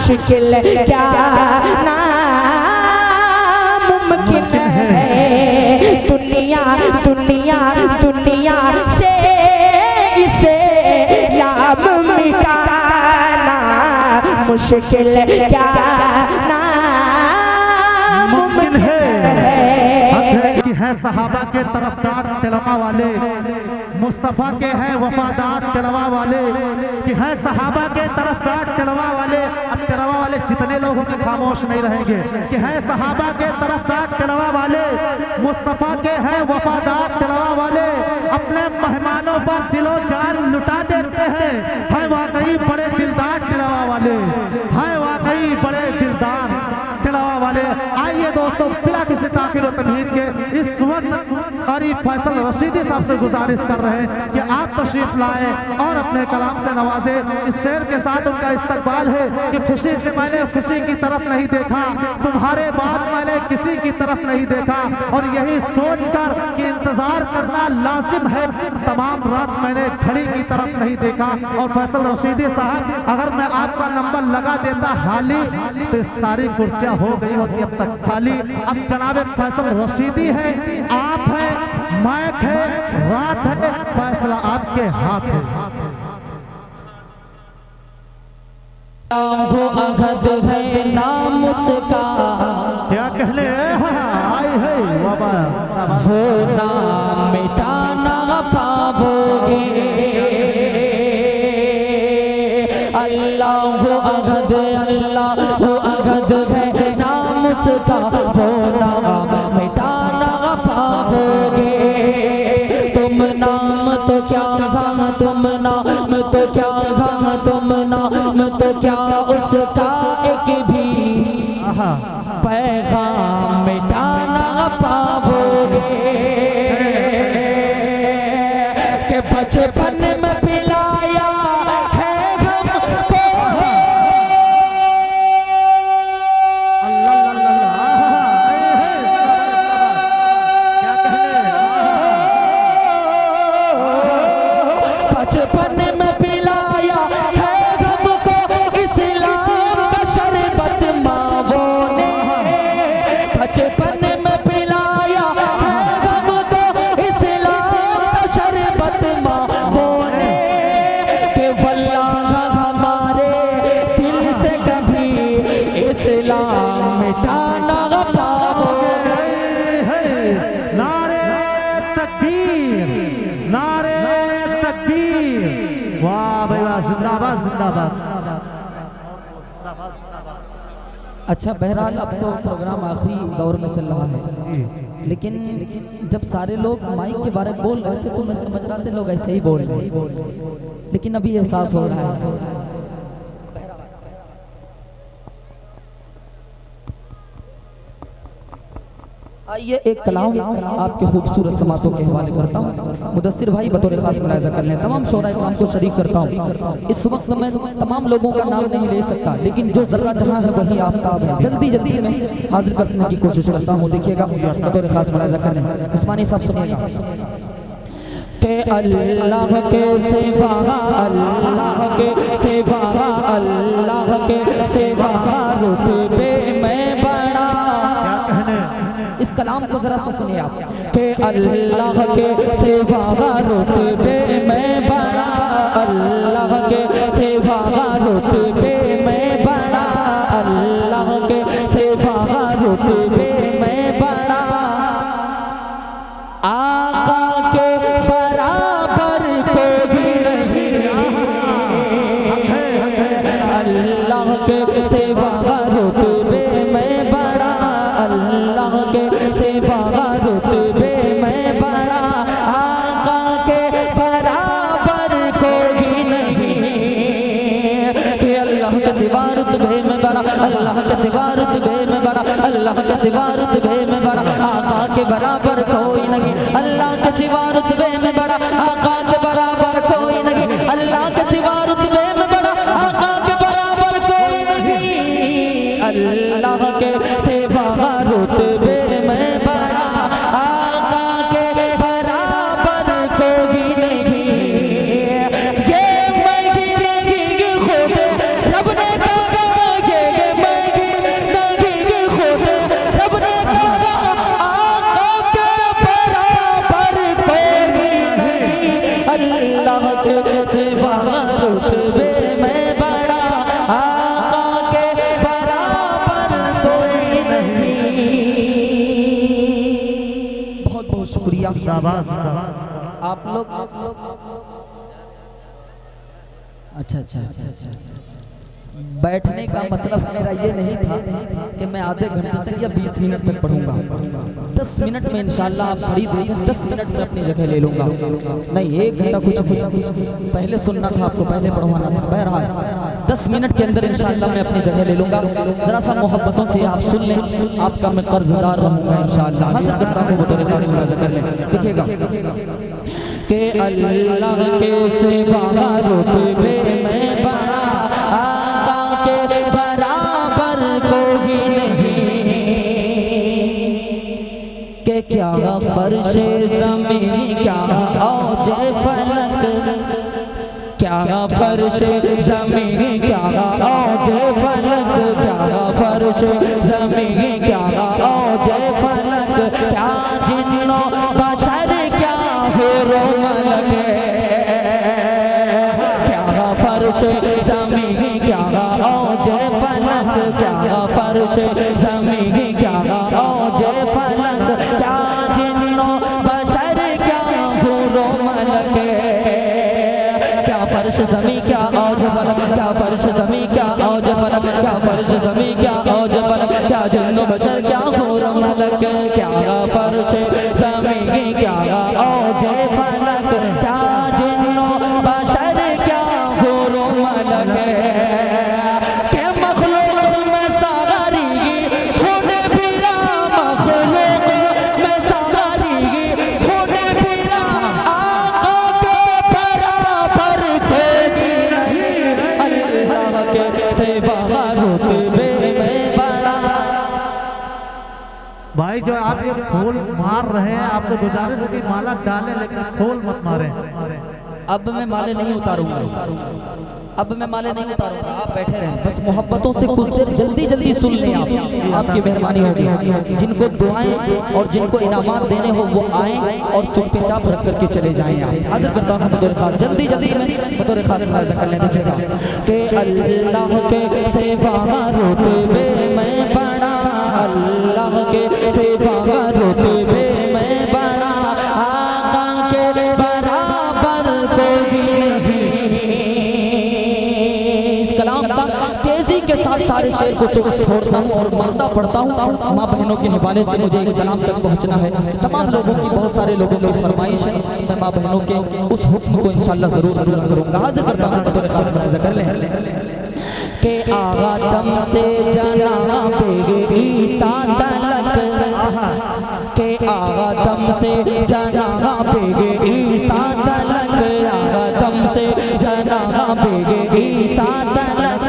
मुश्किल क्या नामुमकिन है। दुनिया दुनिया दुनिया से इसे लाम मिटाना मुश्किल क्या नामुमकिन है। है सहाबा के तरफदार तिलवा वाले, मुस्तफ़ा के हैं वफादार तिलवा वाले, कि है सहाबा के तरफदार तिलवा वाले। अब तिलवा वाले जितने लोग होंगे खामोश नहीं रहेंगे, कि है सहाबा के तरफदार तिलवा वाले, मुस्तफ़ा के हैं वफादार तिलवा वाले। अपने मेहमानों पर दिलो जान लुटा देते हैं, है वाकई बड़े दिलदार तिलवा वाले, है वाकई बड़े दिलदार तिलवा वाले। आइए दोस्तों, बिना किसी ताखीर और तमहीद के इस वक्त क़ारी फैसल रशीदी साहब से गुजारिश कर रहे हैं कि आप तशरीफ लाए और अपने कलाम से नवाजे। इस शेर के साथ उनका इस्तकबाल है कि खुशी से मैंने खुशी की तरफ नहीं देखा, तुम्हारे बाद मैंने किसी की तरफ नहीं देखा, और यही सोच कर कि इंतजार करना लाजिम है, तमाम रात मैंने घड़ी की तरफ नहीं देखा। और फैसल रशीदी साहब, अगर मैं आपका नंबर लगा देता हाली तो सारी कुर्सियां हो गई होती अब तक खाली। अब जनाब फैसल रशीदी है, आप है, माइक है, रात है, फैसला आपके हाथ है। हो अहद है नाम उसका, क्या कहले आई है वापस हो नाम मिटाना पाओगे। अल्लाह हो अहद, अल्लाह हो अहद है नाम उसका, हो नाम मिटाना पाओगे। तुम नाम तो क्या गम, तुम नाम तो क्या गम, तुम नाम तो क्या उसका एक भी पैगाम मिटाना पाओगे। के बचपन में पिलाया है हमको, बचपन में पिलाया है हमको इस्लाम का शरबत मावों ने। बचपन में पिलाया है हमको इस्लाम का शरबत मावों ने। कि वल्लाह हमारे दिल से कभी इस्लाम मिटाना पाओगे। नारे तकबीर, नारे तकबीर, वाह भाई वाह, जिंदाबाद जिंदाबाद। अच्छा बहरहाल अब तो प्रोग्राम आखिरी दौर में चल रहा है, लेकिन जब सारे लोग माइक के बारे में बोल रहे थे तो मैं समझ रहा था लोग ऐसे ही बोल रहे हैं, लेकिन अभी एहसास हो रहा है। आइए एक कलाम आपके खूबसूरत समातों के हवाले करता हूँ। मुदस्सिर भाई बतौर खास मुलाहिज़ा कर लें। तमाम शोरा इकराम को शरीक करता हूँ। इस वक्त मैं तमाम लोगों का नाम नहीं ले सकता, लेकिन जो जर्रा जहाँ है वही आफ्ताब है। जल्दी जल्दी में हाजिर करने की कोशिश करता हूँ। देखिएगा बतौर खास मुलाहिज़ा कर लें। उस्मानी साहब सुनिएगा। के अल्लाह के सिवा, अल्लाह के सिवा, अल्लाह के सिवा रुतबे में बड़ा। इस कलाम को जरा सा सुनिए आप। के अल्लाह के सिवा रुतबे में बड़ा, अल्लाह के सिवा रुतबे में बड़ा, अल्लाह के सिवा रुतबे में बड़ा। आका के बराबर कोई नहीं, अल्लाह के सिवा रुतबे में बड़ा, अल्लाह के सिवा रुतबे में बड़ा। आका के बराबर कोई नहीं, अल्लाह के सिवा रुतबे में बड़ा, अल्लाह के सिवा रुतबे में बड़ा, अल्लाह के सिवा रुतबे में बड़ा। आका के बराबर कोई नहीं, अल्लाह के सिवा रुतबे में बड़ा, आका के बराबर कोई नहीं, अल्लाह के सिवा रुतबे में बड़ा, आका के बराबर कोई नहीं, अल्लाह के सिवा रुतबे में बड़ा, आका के बराबर कोई नहीं। ये मैं नहीं खुद रब ने कहा, ये अल्लाह के सिवा रुतबे में बड़ा, आका के बराबर कोई नहीं। बहुत बहुत शुक्रिया। शाबाश। आप लोग अच्छा। बैठने का मतलब मेरा ये नहीं था कि मैं आधे घंटे तक या 20 मिनट तक पढ़ूंगा। 10 मिनट में इंशाल्लाह आप घड़ी दें, 10 मिनट में अपनी जगह ले लूंगा। नहीं, 1 घंटा कुछ नहीं, पहले सुनना था आपको, पहले पढ़वाना था। बहरहाल 10 मिनट के अंदर इंशाल्लाह मैं अपनी जगह ले लूंगा। जरा सा मोहब्बतों से आप सुन लें, आपका मैं कर्जदार रहूंगा इंशाल्लाह। हाजिर करता हूँ बतौर खास मुलाज़ा कर लें। देखिएगा कि अल्लाह के सिवा रुतबे में बड़ा, आका के बराबर कोई नहीं। के क्या फर्शे ज़मीन, क्या औजे फलक, क्या फर्शे ज़मीन, क्या औजे फलक, क्या फर्शे ज़मीन, क्या औजे फलक, क्या जिन्नो बशर, क्या हुरो मलक, क्या फर्श ज़मीन, क्या औजे फलक, क्या फर्श ज़मीन, क्या औजे फलक, क्या जिन्नो बशर, क्या हुरो मलक, क्या फर्श ज़मीन, क्या औज फलक, क्या फर्श ज़मीन, क्या औज फलक, क्या फर्श ज़मीन, क्या औज फलक, क्या जिन्नो बशर, क्या हुरो मलक, क्या फर्श ज़मीन, क्या औज फलक, क्या जिन्नो बशर, क्या हुरो मलक, के मखलूक में सारी ढूंढ फिरा, मखलूक में सारी ढूंढ फिरा, आका के बराबर कोई नहीं। अल्लाह के सिवा रुतबे में बड़ा। भाई जो आप ये खोल मार रहे हैं, आपसे गुजारिश है कि माला डालें लेकिन खोल मत मारें। अब मैं माले नहीं उतारूंगा, अब मैं माले नहीं उतारूंगा। आप बैठे रहें, बस मोहब्बतों से कुछ देर जल्दी जल्दी सुन लें। आपकी मेहरबानी होगी। जिनको दुआएं और जिनको इनामात देने हो वो आए और चुप्पे चाप रख करके चले जाएं। आप हाजिर करता हूँ बतौर खास, जल्दी जल्दी में बतौर खास मुलाज़ा कर लें। देखिएगा कि अल्लाह के सिवा रुतबे में बड़ा, अल्लाह के सिवा रुतबे में बड़ा, आका के बराबर कोई नहीं। इस कलाम का तेजी के साथ सारे शेर को छोड़ता हूँ और मरता पढ़ता हूँ। माँ बहनों के हवाले से मुझे एक कलाम तक पहुँचना है। तमाम लोगों की, बहुत सारे लोगों की फरमाइश है। मैं माँ बहनों के उस हुक्म को इंशाल्लाह जरूर पूरा करूँगा। हाजिर करता हूँ बतौर खास मुलाज़ा कर लें के आदम से जनाबे ईसा तलक, के आदम से जनाबे ईसा तलक, आदम से जनाबे ईसा तलक,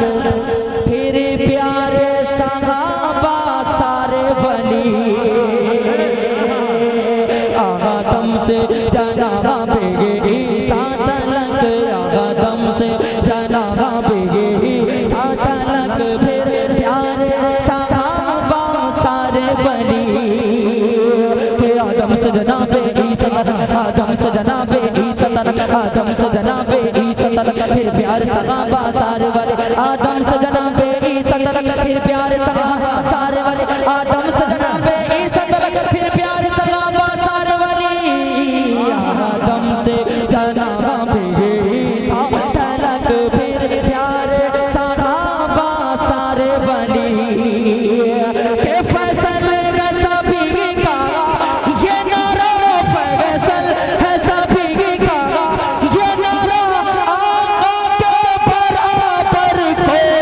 फिर प्यारे सहाबा सारे बनी, आदम से जनाबे ईसा तलक, आदम से जनाबे ईसा तलक, फिर प्यारे सहाबा सारे बनी, आदम से जनाबे ईसा तलक, आदम से जनाबे ईसा तलक, आदम से जनाबे ईसा तलक, फिर प्यारे सहाबा सारे वाले, आदम से जनाबे ईसा तलक, फिर प्यारे सहाबा सारे वाले, आदम से जनाबे ईसा तलक, फिर प्यारे सहाबा सारे वाले, आदम से जनाबे ईसा तलक, फिर प्यारे सहाबा सारे बनी, के फैसल है सभी का ये नारा, फैसल है सभी का ये नारा, आका के बराबर कोई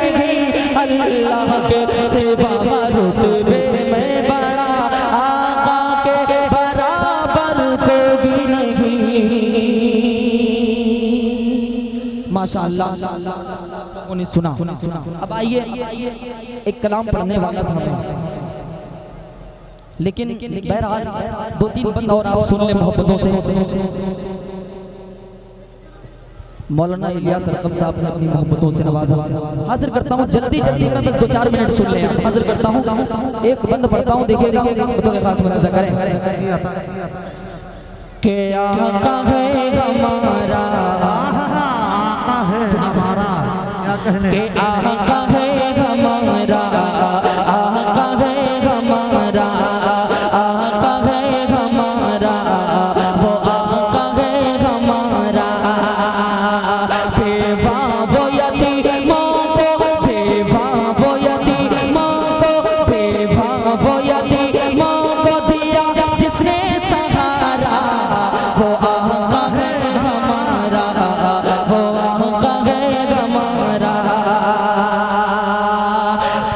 नहीं। अल्लाह के सिवा रुतबे में बड़ा, आका के बराबर कोई नहीं। माशाअल्लाह लोगों ने सुना। अब आइए, एक कलाम पढ़ने वाला था मैं, लेकिन बहरहाल 2-3 बंद और आप सुन ले मोहब्बतों से। मौलाना इलियास रकम साहब ने अपनी मोहब्बतों से नवाजा। हाजिर करता हूँ जल्दी जल्दी में, बस 2-4 मिनट सुन लें। हाजिर करता हूँ, एक बंद पढ़ता हूँ, देखिएगा बतौर खास मुलाज़ा करें। के आका है हमारा, आका है हमारा, क्या कहने के आका है हमारा, आका है हमारा, आका है हमारा, वो आका है हमारा। बेवा वो यतीमों को, बेवा वो यतीमों को, बेवा वो यतीमों को दिया जिसने सहारा, वो आका है हमारा, वो आका है हमारा।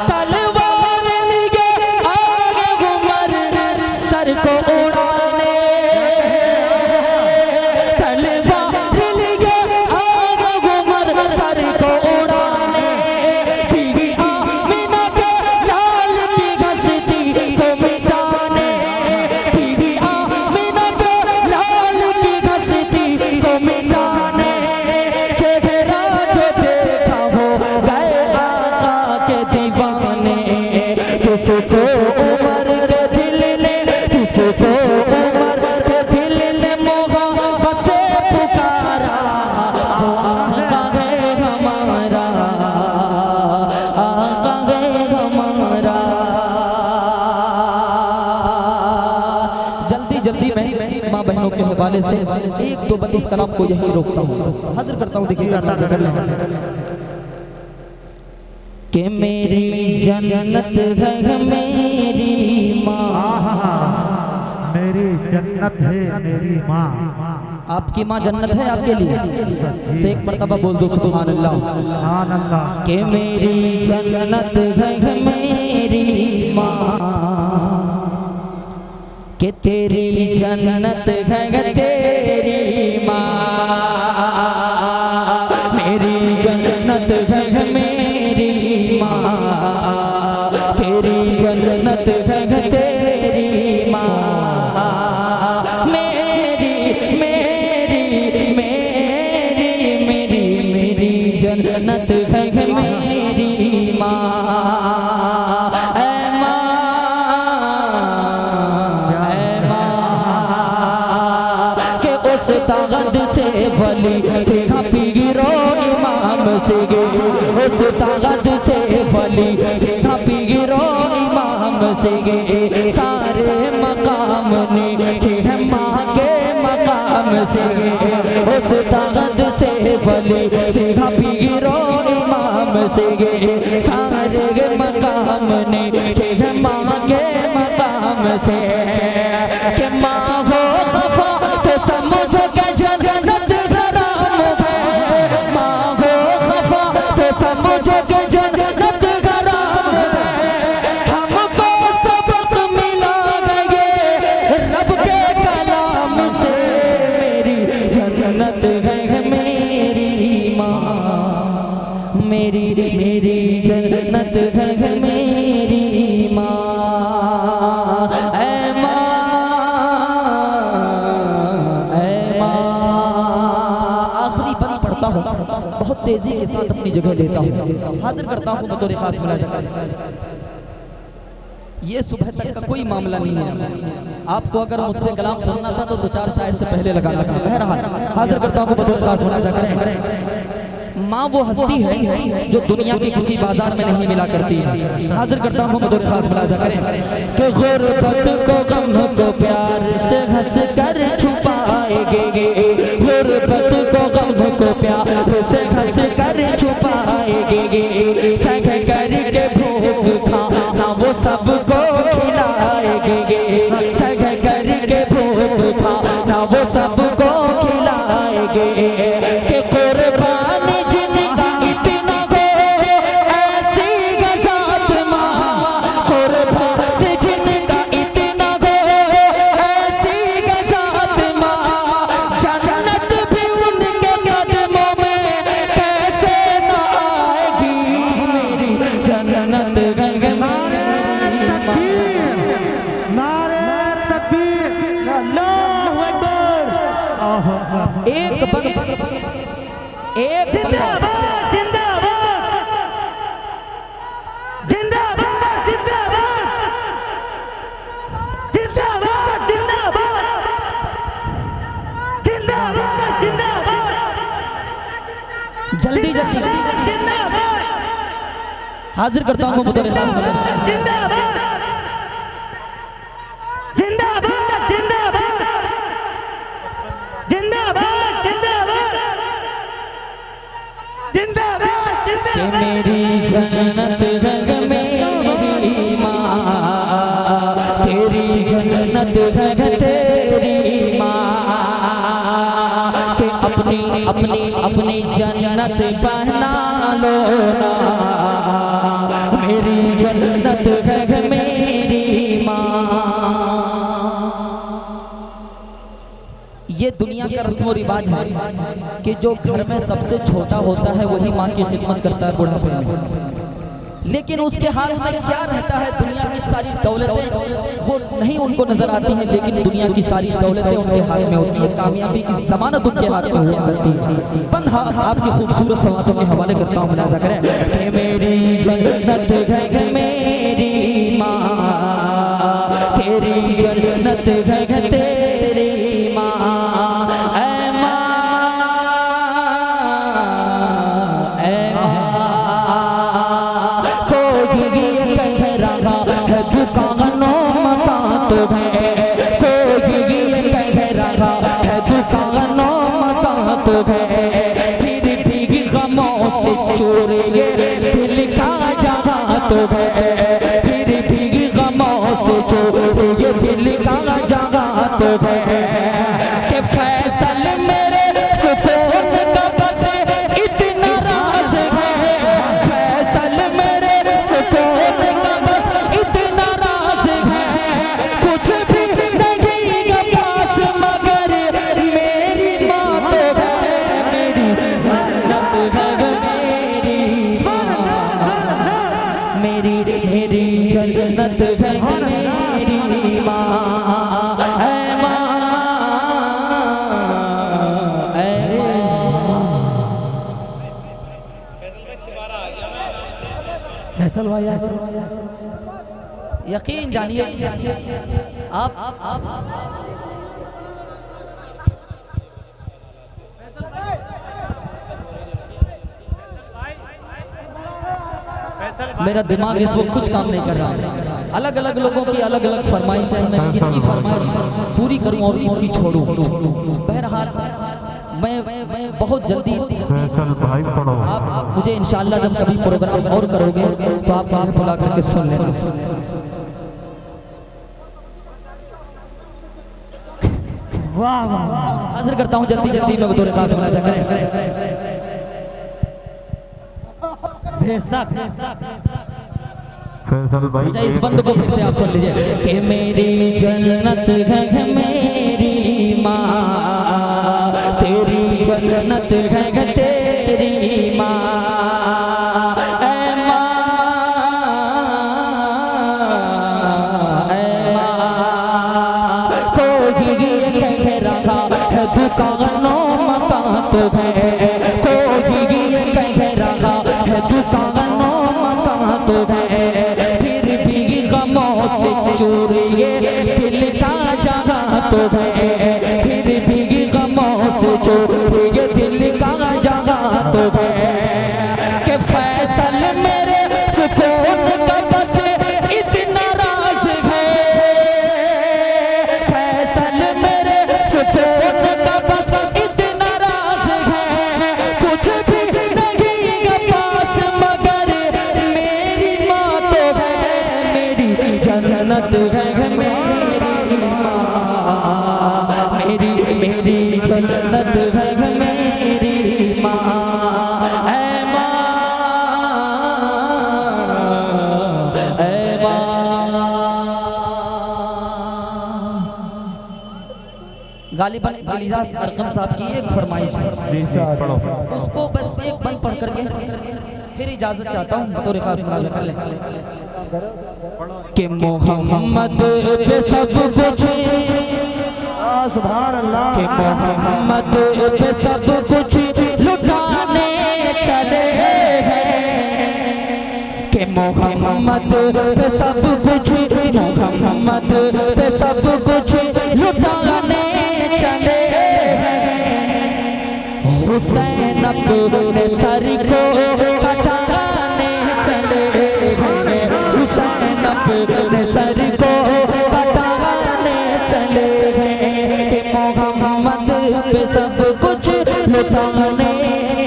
तलवार लिए आगे उमर सर को उड़ाने, तलवार लिए आगे उमर सर को उड़ाने, बीवी आमिना के लाल की हस्ती को मिटाने, बीवी आमिना के लाल की हस्ती को मिटाने। चेहरा जो देखा हो गए आका के दीवाने, जिसको उमर के दिल ने, जिसको उमर के दिल ने मोहब्बत से पुकारा, वो आका है हमारा, आका है हमारा। जल्दी जल्दी मैं माँ बहनों के हवाले से एक दो बंद इस कलाम को यही रोकता हूँ, हाजिर करता हूँ। देखिए कि मेरी जन्नत है मेरी माँ, मेरी जन्नत है मेरी माँ। आपकी माँ जन्नत है आपके लिए, तो एक मर्तबा बोल दो सुभान अल्लाह। सुभान अल्लाह। कि मेरी जन्नत है मेरी माँ, कि तेरी जन्नत है तेरी माँ, मेरी जन्नत है मेरी माँ, तेरी जन्नत है तेरी माँ। मेरी मेरी मेरी मेरी मेरी जन्नत है मेरी माँ। ऐ माँ, ऐ माँ, के उस ताकत से भली से पीरो इमाम से गे, उस ताकत से भली से पीरो इमाम से गे। सारे मकाम ने छह माँ के मकाम से गे, उस ताकत से भली से पीरो इमाम से गे। सारे मकाम ने छह माँ के मकाम से, के माँ हो खफा तो समझो के जन्नत हराम है, माँ हो खफा तो समझो के जन्नत हराम है। हमको सबक मिला ये रब के कलाम से, मेरी जन्नत है मेरी माँ, मेरी मेरी जन्नत है मेरी माँ। ऐ माँ, ऐ माँ। आखिरी बंद पढ़ता हूँ, बहुत तेजी के साथ अपनी जगह लेता हूँ, हाजिर करता हूँ बतौर खास मुलाज़ा। ये सुबह तक का कोई मामला नहीं है, आपको अगर मुझसे कलाम सुनना था तो दो चार शायर से पहले लगाना था। बहरहाल हाजिर करता हूँ बतौर खास मुलाज़ा करें। माँ वो हस्ती है जो दुनिया के किसी बाजार में नहीं मिला करती है। हाजिर करता हूँ बतौर खास मुलाज़ा करें कि गुर्बत को गम को प्यार से हंस कर छुपाएंगे, गुर्बत को गम को प्यार से हंस कर छुपाएंगे। सह करके भूख खाना वो सबको खिलाएंगे, सह करके भूख खाना वो सबको खिलाएंगे। कि कुर्बानी जिनका इतना हो ऐसी गज़ात माँ, कुर्बानी जिनका इतना हो ऐसी गज़ात माँ। जन्नत भी उनके कदमों में कैसे न आएगी, मेरी जन्नत है मेरी माँ। नारे तकबीर, अल्लाहु अकबर। एक बंदा, एक बंदा, जिंदाबाद जिंदाबाद जिंदाबाद जिंदाबाद जिंदाबाद जल्दी जल्दी हाजिर करता हूँ बतौर खास कि मेरी जन्नत रंग मेरी माँ, तेरी जन्नत रंग तेरी माँ, कि अपनी अपनी अपनी जन्नत पहना लो ना, मेरी जन्नत रंग मेरी माँ। ये दुनिया का रस्म रिवाज है कि जो घर में सबसे छोटा होता है वही माँ की खिदमत करता है बुढ़ापे में, लेकिन उसके हाथ में क्या रहता है? दुनिया की सारी दौलतें वो नहीं उनको नजर आती हैं, लेकिन दुनिया की सारी दौलतें उनके हाथ में होती है, कामयाबी की जमानत उनके हाथ में हुआ करती है। बंधा आपकी खूबसूरत सवालों के हवाले करता हूँ, मुलाजा करें कि मेरी जन्नत है मेरी माँ, तेरी जन्नत है तेरी माँ, फिर भी गमों से चोरेंगे दिल का जहाँ तो है, फिर भी गमों से चोरेंगे दिल का जहाँ तो है, कि फैसल मेरे सुकून का बस इतना राज है, फैसल मेरे सुकून का बस इतना राज है, कुछ भी नहीं का पास मगर मेरी माँ तो है, मेरी जन्नत है मेरी माँ, मेरी मेरी जन्नत है मेरी माँ, ऐ माँ, ऐ माँ। यकीन जानिए आप मेरा दिमाग इस वक्त कुछ काम नहीं कर रहा है। अलग अलग लोगों की अलग अलग फरमाइश है, मैं किसकी फरमाइश पूरी करूं और किसकी छोड़ूं। बहरहाल मैं बहुत जल्दी आप मुझे इंशाअल्लाह जब कभी प्रोग्राम और करोगे तो आप मुझे बुला करके सुन लेना। हाजिर करता हूँ जल्दी जल्दी में बतौर खास मुलाजा करें। अच्छा इस बंद को फिर से आप सुन लीजिए कि मेरी जन्नत है मेरी माँ, तेरी जन्नत है तेरी माँ, ऐ माँ, ऐ माँ, कोई ये कह रहा है दुकानों मकान तो है, कोई ये कह रहा है दुकानों मकान तो है, फिर भी गमों से चोरिए दिल का जहाँ तो है, फिर भी गमों से चोरिए दिल का जहाँ तो है, कि फैसल मेरे सुकून का बस इतना राज है, फैसल मेरे सुकून का बस इतना राज है, कुछ भी नहीं का पास मगर मेरी माँ तो है, मेरी जन्नत है मेरी माँ, मेरी मेरी जन्नत है मेरी माँ, ऐ माँ, ऐ माँ। गालिबन इलियास अरकम साहब की एक फरमाइश है, उसको बस एक बंद पढ़ करके फिर इजाजत चाहता हूँ बतौर खास मुलाजा कर ले कि मोहम्मद पे सब कुछ, सुभान अल्लाह, कि मोहम्मद पे सब कुछ लुटाने चले हैं, कि मोहम्मद पे सब कुछ, मोहम्मद पे सब कुछ लुटाने चले हैं, हुसैन अपने सर को कटाने चले गए, हुसैन अपने सर को कटाने चले गए कि मोहम्मद पे सब कुछ लुटाने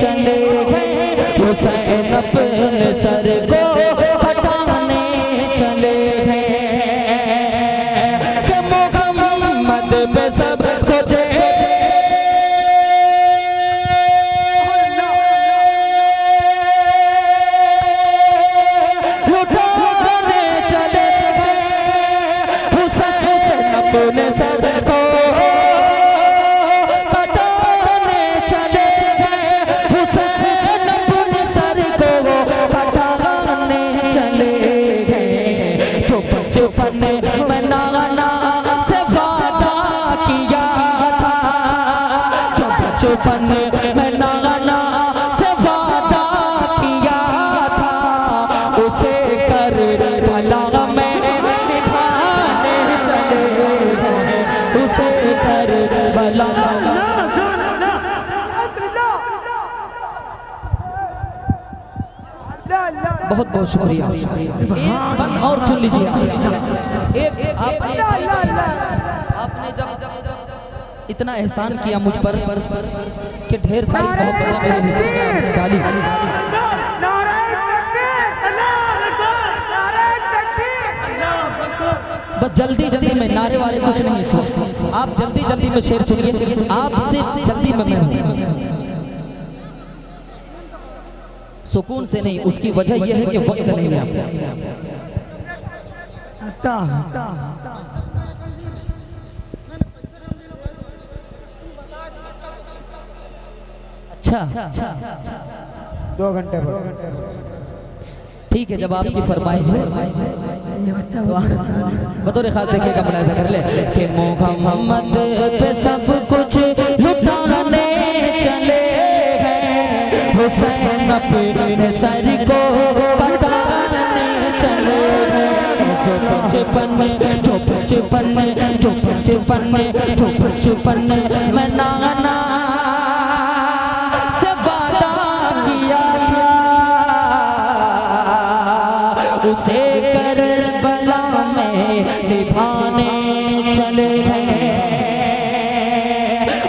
चले गए, हुसैन अपने सर को कटाने चले गए कि मोहम्मद पे सब कुछ लुटाने चले गए, हुसैन अपने सर को कटाने चले गए, हुसैन अपने सर को कटाने चले गए। जो बचपन में नाना से वादा किया था, जो बचपन में नाना से वादा किया था, उसे कर भला में निभाने चले गए, उसे कर भला। बहुत बहुत शुक्रिया। एक बंद और सुन लीजिए। एक आपने जब इतना एहसान किया मुझ पर कि ढेर सारी मोहब्बतें मेरे हिस्से में आपने डाली, बस जल्दी जल्दी में नारे वारे कुछ नहीं सोचते, आप जल्दी जल्दी में शेर सुनिए, आपसे जल्दी में मैं हूं। सुकून से नहीं, उसकी वजह यह है कि वक्त नहीं है। अच्छा 2 घंटे ठीक है, जब आपकी फरमाइश है तो बतौर खास देखिएगा, मुलाहिजा कर ले कि मोहम्मद पे सब कुछ लुटाने चले हैं, हुसैन अपने सर को कटाने चले हैं। जो बचपन में नाना से वादा किया था, उसे करबला में निभाने चले हैं।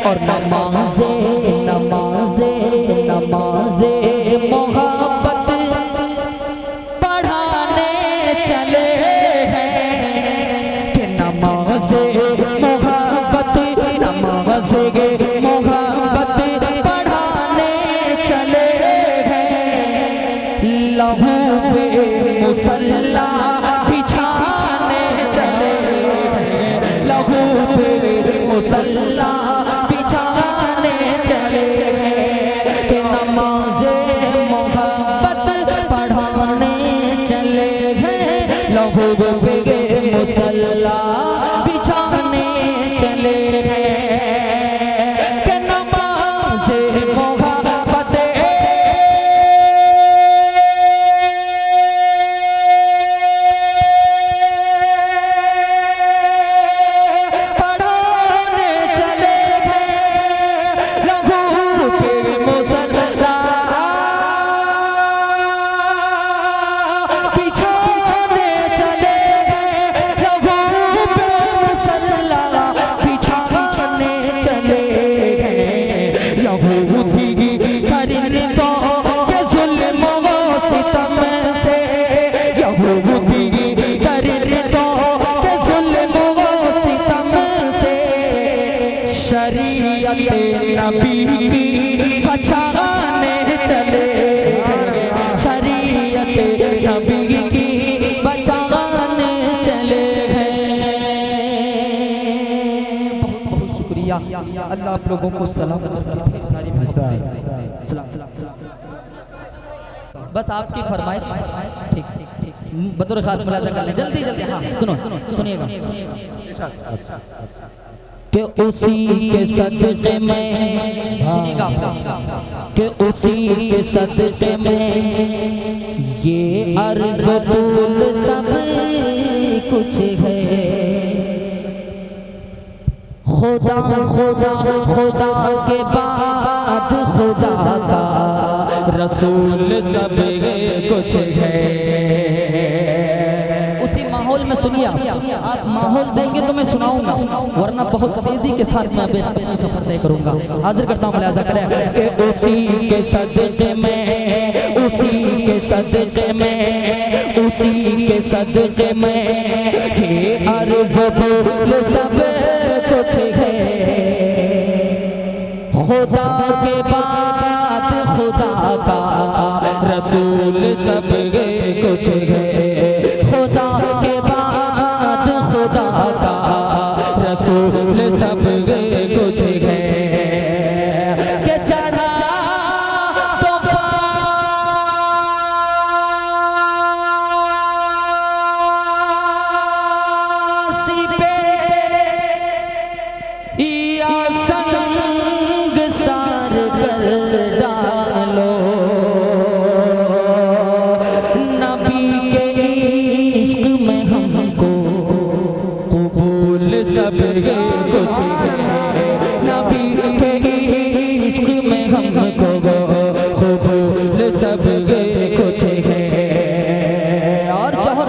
और नमाज़े मोहब्बत पढ़ाने चले हैं कि नमाज़े मोहब्बत पढ़ाने चले हैं। लहू पे मुसल्ला बिछाने चले हैं, लहू पे मुसल्ला बिछाने चले हैं कि नमाज़े मोहब्बत पढ़ाने चले हैं, लहू पे मुसल्ला बिछाने चले हैं कि नमाज़े मोहब्बत पढ़ाने चले हैं, लहू पे मुसल्ला बिछाने चले हैं, लहू पे मुसल्ला बिछाने चले हैं। यहूदी परिंदों के जुल्म व सितम से, यहूदी परिंदों के जुल्म व सितम से, शरीयत नबी की बचाने चले हैं, शरीयत नबी की बचाने चले हैं। बहुत बहुत शुक्रिया। अल्लाह आप लोगों को सलाम सारी बस आपकी फरमाइश ठीक बतौर खास मुलाजा कर लें, जल्दी जल्दी। हाँ सुनो सुनिएगा कि उसी के सदक़े में, सुनिएगा आप कि उसी के सदक़े में ये अर्ज़ तूल सब कुछ है। खुदा खुदा खुदा के बाद खुदा का रसूल सब कुछ है। उसी माहौल में सुनिए आप माहौल देंगे तो मैं सुनाऊंगा, वरना बहुत तेजी के साथ मैं अपना सफर तय करूंगा। हाजिर करता हूँ, मुलाजा करें कि उसी के सदक़े में, उसी के सदक़े में, उसी के सदक़े में हे अर्ज़ बुज़ुर्ग सब कुछ है। खुदा के बाद खुदा का रसूल सब कुछ है। खुदा के बाद खुदा का रसूल सब कुछ है। के चढ़ा सब कुछ है। नबी के इश्क में हमको कबूल सब कुछ है। और जौहर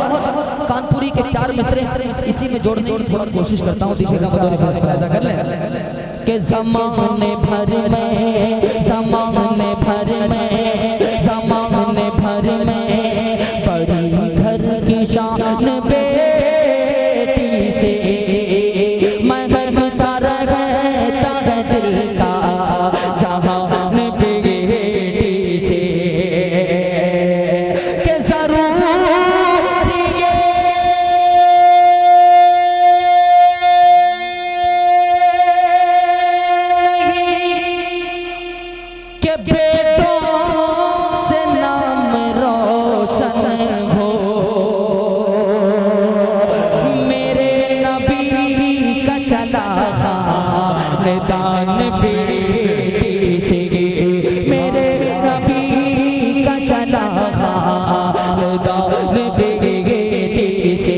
कानपुरी के 4 मिसरे इसी में जोड़ने की थोड़ा कोशिश करता हूँ, दिखेगा बतौर खास मुलाजा कर लें कि ज़माने भर में, ज़माने भर में, ज़माने भर में बड़ी घर की शान बेटी से महकता रहता है दिल का जहान बेटी से। के जरूर ये नहीं कि बेटों से नाम रोशन हो, दान बेटी से मेरे नबी का चला दान बेटी से।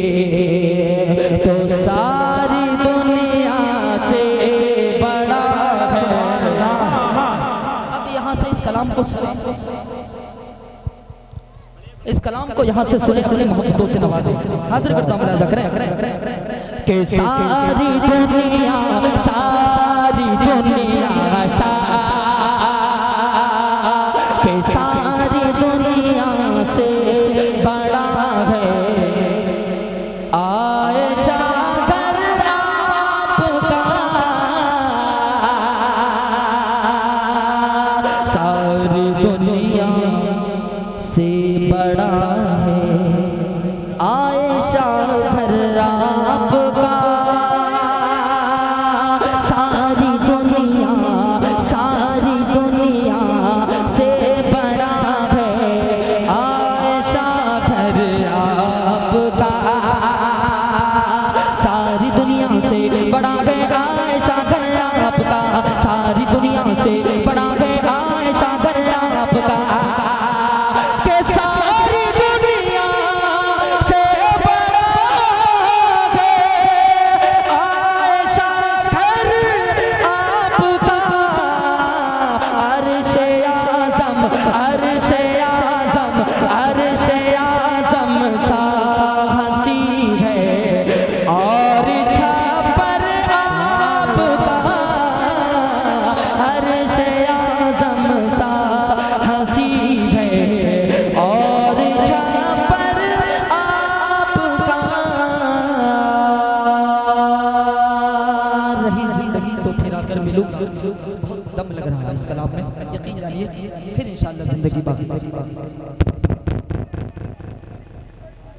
तो सारी दुनिया से बड़ा है। अब यहाँ से इस कलाम को यहाँ से सुने, अपने मोहब्बतों से नवाजे। हाजिर करता हूँ, मुलाजा करें कि सारी दुनिया, सारी दुनिया, के सारी दुनिया से बड़ा है आयशा घर आपका। सारी दुनिया से बड़ा है आयशा घर आपका। सारी दुनिया, सारी दुनिया से बड़ा है आयशा घर आपका। सारी दुनिया से बड़ा है आयशा घर आपका। सारी दुनिया से बड़ा है आयशा घर आपका। बहुत दम लग रहा है इस कलाम में, यकीन जानिए फिर इंशाअल्लाह जिंदगी बाकी।